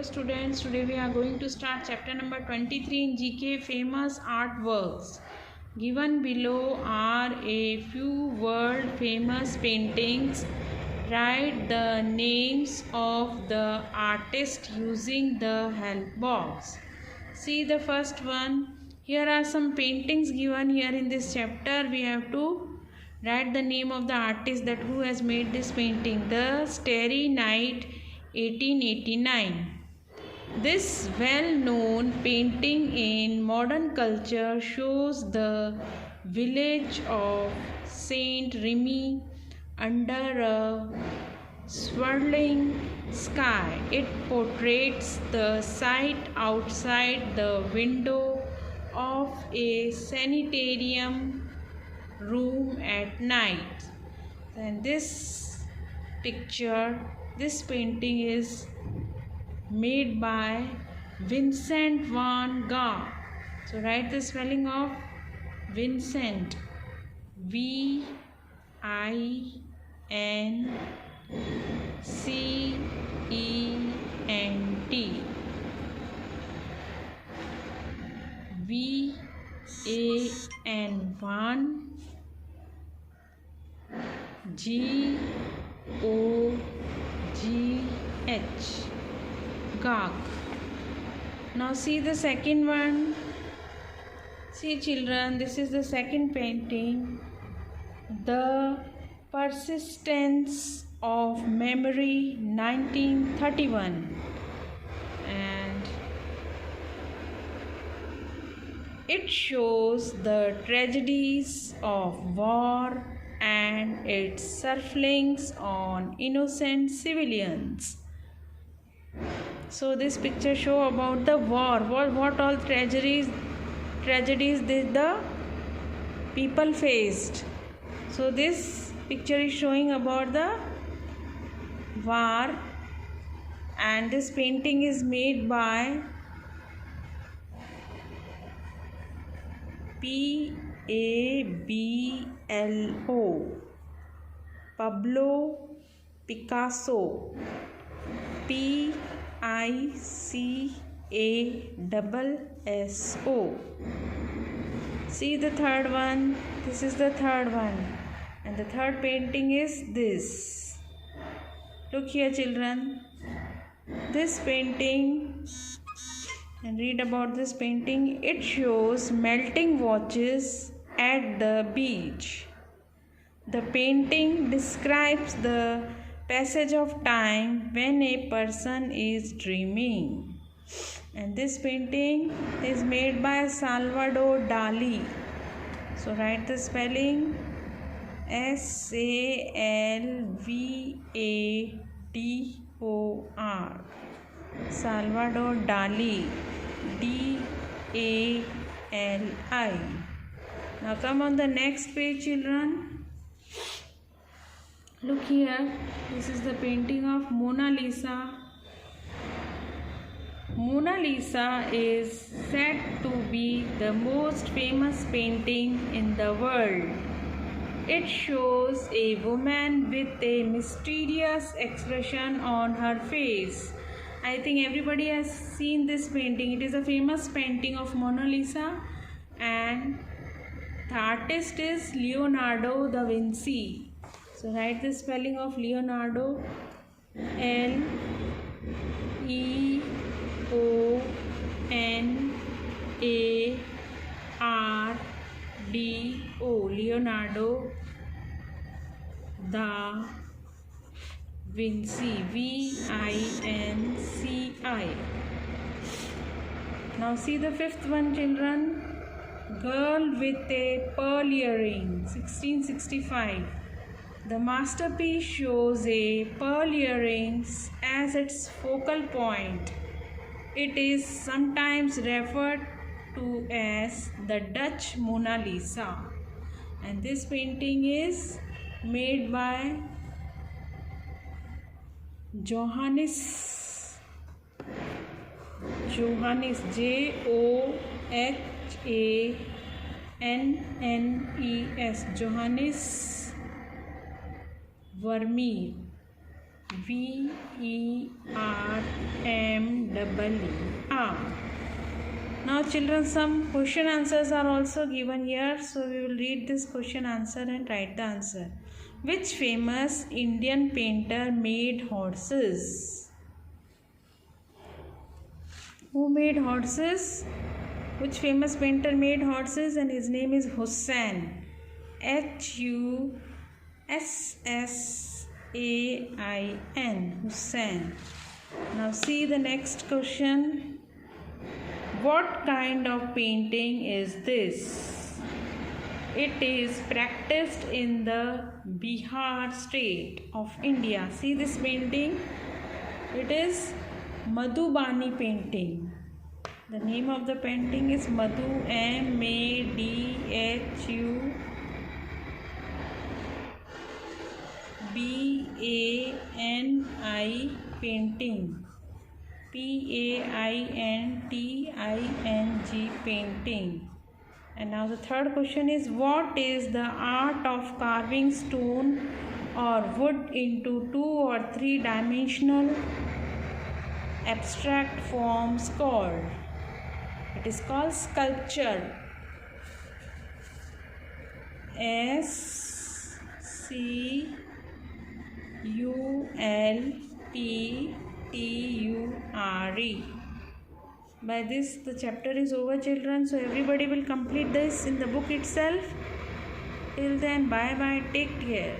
Hello students, today we are going to start chapter number 23 in GK, famous artworks. Given below are a few world famous paintings. Write the names of the artist using the help box. See the first one. Here are some paintings given here in this chapter. We have to write the name of the artist, that who has made this painting. The Starry Night, 1889. This well-known painting in modern culture shows the village of Saint Remy under a swirling sky. It portrays the sight outside the window of a sanitarium room at night. And this painting is made by Vincent van Gogh. So write the spelling of Vincent, V-I-N-C-E-N-T, V-A-N-1 G-O-G-H, Gogh. Now see the second one. See children, this is the second painting. The Persistence of Memory, 1931. And it shows the tragedies of war and its surflings on innocent civilians. So this picture show about the war. What all tragedies did the people faced. So this picture is showing about the war, and this painting is made by P-A-B-L-O, Pablo Picasso, P-I-C-A-S-S-O. See the third one. This is the third one, and the third painting is this. Look here children, this painting, and read about this painting. It shows melting watches at the beach. The painting describes the passage of time when a person is dreaming. And this painting is made by Salvador Dali. So write the spelling S-A-L-V-A-D-O-R, Salvador Dali, D-A-L-I. Now come on the next page children. Look here, this is the painting of Mona Lisa. Mona Lisa is said to be the most famous painting in the world. It shows a woman with a mysterious expression on her face. I think everybody has seen this painting. It is a famous painting of Mona Lisa, and the artist is Leonardo da Vinci. So write the spelling of Leonardo, L-E-O-N-A-R-D-O, Leonardo da Vinci, V-I-N-C-I. Now see the fifth one children. Girl with a Pearl Earring, 1665. The masterpiece shows a pearl earrings as its focal point. It is sometimes referred to as the Dutch Mona Lisa. And this painting is made by Johannes, J-O-H-A-N-N-E-S, Johannes Vermeer, V-E-R-M double E R. Now children, some question answers are also given here, so we will read this question answer and write the answer. Which famous Indian painter made horses? Who made horses? Which famous painter made horses? And his name is Hussain. Hussain. Hussain. Now see the next question. What kind of painting is this? It is practiced in the Bihar state of India. See this painting? It is Madhubani painting. The name of the painting is Madhu, Madhubani painting. Painting painting. And now the third question is, what is the art of carving stone or wood into 2 or 3 dimensional abstract forms called? It is called sculpture. SCULPTURE. By this the chapter is over, children, so everybody will complete this in the book itself. Till then, bye bye, take care.